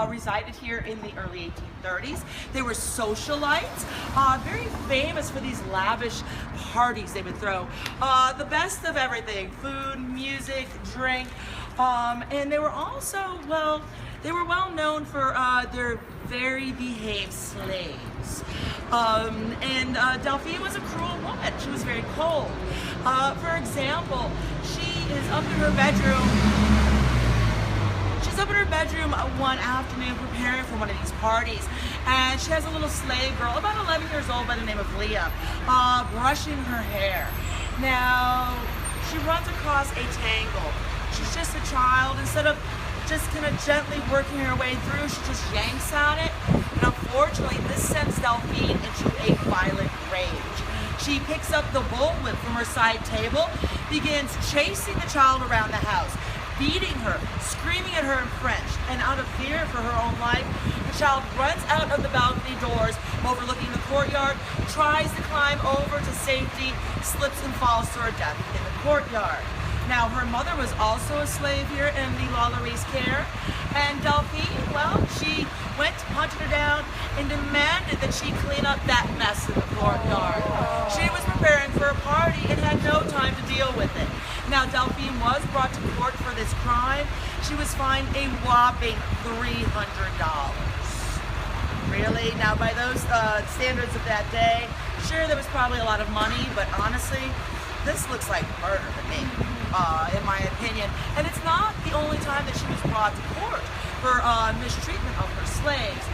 resided here in the early 1830s. They were socialites, very famous for these lavish parties they would throw. The best of everything, food, music, drink, and they were also, well, they were well known for their very behaved slaves. Delphine was a cruel woman. She was very cold. For example, she is up in her bedroom. She's up in her bedroom one afternoon preparing for one of these parties, and she has a little slave girl, about 11 years old, by the name of Leah, brushing her hair. Now, she runs across a tangle. She's just a child. Instead of just kind of gently working her way through, she just yanks at it, and unfortunately, this sends Delphine into a violent rage. She picks up the bullwhip from her side table, begins chasing the child around the house, beating her, screaming at her in French, and out of fear for her own life, the child runs out of the balcony doors overlooking the courtyard, tries to climb over to safety, slips and falls to her death in the courtyard. Now, her mother was also a slave here in the Lalauries' care, and Delphine, well, she went, hunted her down, and demanded that she clean up that mess in the courtyard. She was preparing for a party and had no time to deal with it. Now, Delphine was brought to court for this crime. She was fined a whopping $300. Really? Now, by those standards of that day, sure, there was probably a lot of money, but honestly, this looks like murder to me, in my opinion. And it's not the only time that she was brought to court for mistreatment of her slaves.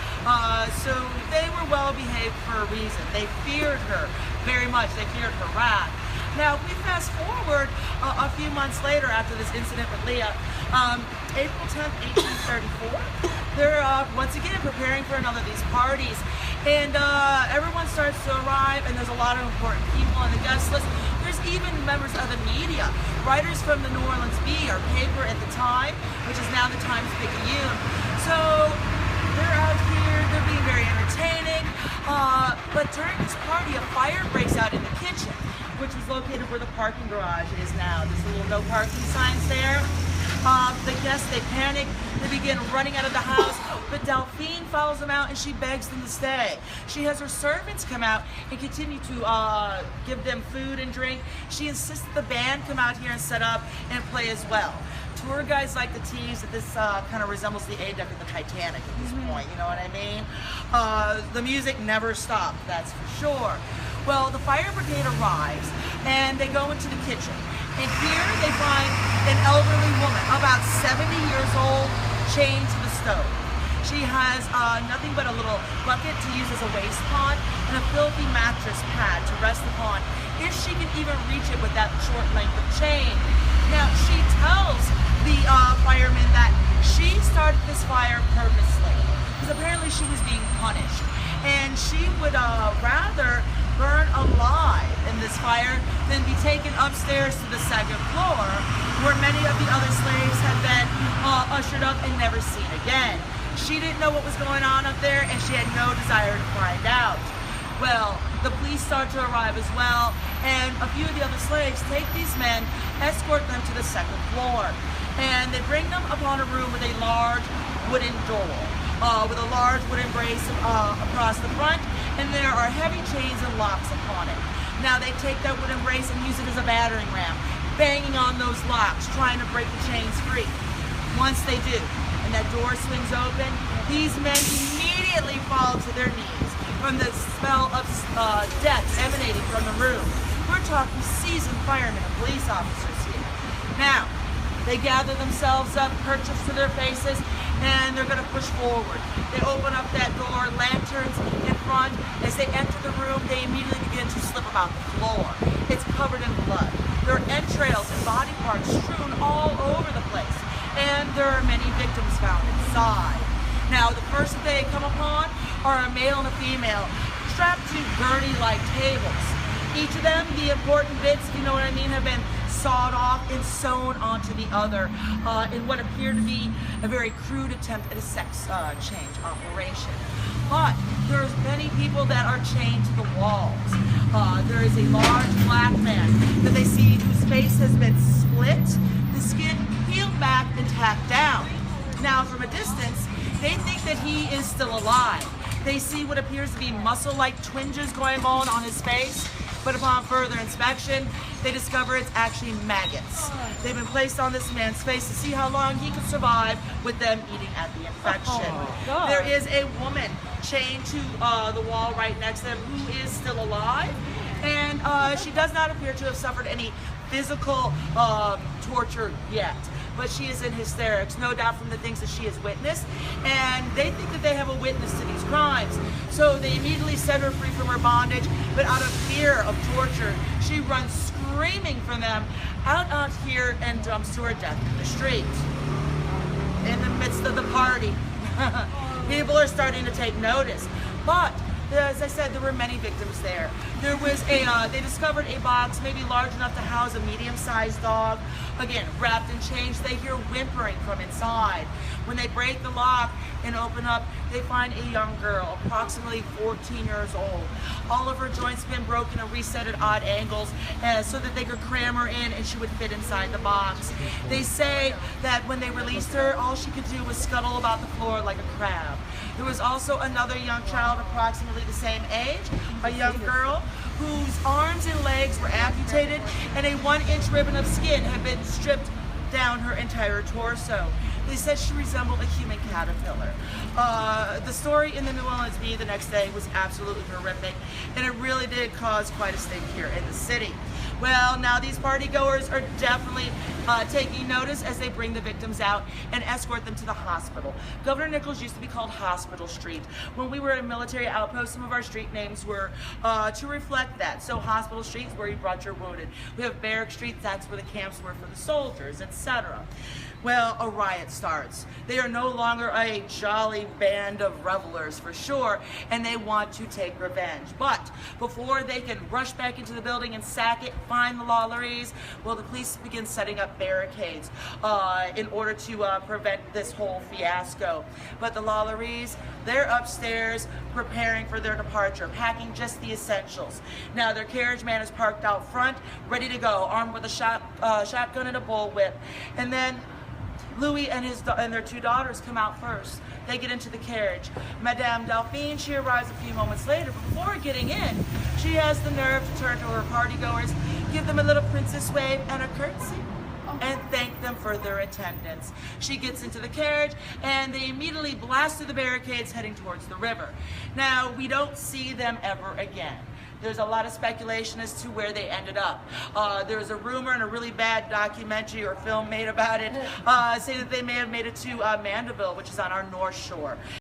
So they were well behaved for a reason. They feared her very much. They feared her wrath. Now, we fast forward a few months later after this incident with Leah, April 10th, 1834. They're once again preparing for another of these parties, and everyone starts to arrive, and there's a lot of important people on the guest list. There's even members of the media, writers from the New Orleans Bee, our paper at the time, which is now the Times-Picayune. So they're out here, they're being very entertaining, but during this party, a fire breaks out in the kitchen, which was located where the parking garage is now. There's a little no parking signs there. The guests, they panic, they begin running out of the house, but Delphine follows them out and she begs them to stay. She has her servants come out and continue to give them food and drink. She insists that the band come out here and set up and play as well. Tour guides like to tease that this kind of resembles the A deck of the Titanic at this point, you know what I mean? The music never stopped, that's for sure. Well, the fire brigade arrives and they go into the kitchen. And here they find an elderly woman, about 70 years old, chained to the stove. She has nothing but a little bucket to use as a waste pod and a filthy mattress pad to rest upon, if she can even reach it with that short length of chain. Now, she tells the firemen that she started this fire purposely, because apparently she was being punished. And she would rather burn alive in this fire than be taken upstairs to the second floor, where many of the other slaves had been ushered up and never seen again. She didn't know what was going on up there, and she had no desire to find out. Well, the police start to arrive as well, and a few of the other slaves take these men, escort them to the second floor, and they bring them upon a room with a large wooden door, with a large wooden brace across the front, and there are heavy chains and locks upon it. Now they take that wooden brace and use it as a battering ram, banging on those locks, trying to break the chains free. Once they do, and that door swings open, these men immediately fall to their knees from the smell of death emanating from the room. We're talking seasoned firemen and police officers here. Now, they gather themselves up, kerchiefs to their faces, and they're going to push forward. They open up that door, lanterns in front. As they enter the room, they immediately begin to slip about the floor. It's covered in blood. There are entrails and body parts strewn all over the place, and there are many victims found inside. Now, the first that they come upon are a male and a female, strapped to gurney-like tables. Each of them, the important bits, if you know what I mean, have been sawed off and sewn onto the other in what appeared to be a very crude attempt at a sex change operation. But there's many people that are chained to the walls. There is a large black man that they see whose face has been split, the skin peeled back and tacked down. Now, from a distance, they think he is still alive. They see what appears to be muscle-like twinges going on his face, but upon further inspection, they discover it's actually maggots. They've been placed on this man's face to see how long he could survive with them eating at the infection. There is a woman chained to the wall right next to them who is still alive, and she does not appear to have suffered any physical torture yet. But she is in hysterics, no doubt from the things that she has witnessed, and they think that they have a witness to these crimes. So they immediately set her free from her bondage, but out of fear of torture, she runs screaming from them out here and dumps to her death in the street. In the midst of the party. People are starting to take notice. But as I said, there were many victims there. There was they discovered a box maybe large enough to house a medium-sized dog. Again, wrapped in chains. They hear whimpering from inside. When they break the lock and open up, they find a young girl, approximately 14 years old. All of her joints have been broken and reset at odd angles so that they could cram her in and she would fit inside the box. They say that when they released her, all she could do was scuttle about the floor like a crab. There was also another young child, approximately the same age, a young girl, whose arms and legs were amputated and a 1-inch ribbon of skin had been stripped down her entire torso. They said she resembled a human caterpillar. The story in the New Orleans Bee the next day was absolutely horrific, and it really did cause quite a stink here in the city. Well, now these party goers are definitely taking notice as they bring the victims out and escort them to the hospital. Governor Nichols used to be called Hospital Street. When we were a military outpost, some of our street names were to reflect that. So Hospital Street is where you brought your wounded. We have Barrack Street, that's where the camps were for the soldiers, etc. Well, a riot starts. They are no longer a jolly band of revelers for sure, and they want to take revenge. But before they can rush back into the building and sack it, find the Lawleries, well, the police begin setting up barricades in order to prevent this whole fiasco. But the Lawleries, they're upstairs preparing for their departure, packing just the essentials. Now their carriage man is parked out front, ready to go, armed with a shotgun and a bullwhip. And then Louis and their 2 daughters come out first. They get into the carriage. Madame Delphine, she arrives a few moments later. Before getting in, she has the nerve to turn to her partygoers, give them a little princess wave and a curtsy, and thank them for their attendance. She gets into the carriage, and they immediately blast through the barricades heading towards the river. Now, we don't see them ever again. There's a lot of speculation as to where they ended up. There's a rumor and a really bad documentary or film made about it, saying that they may have made it to Mandeville, which is on our North Shore.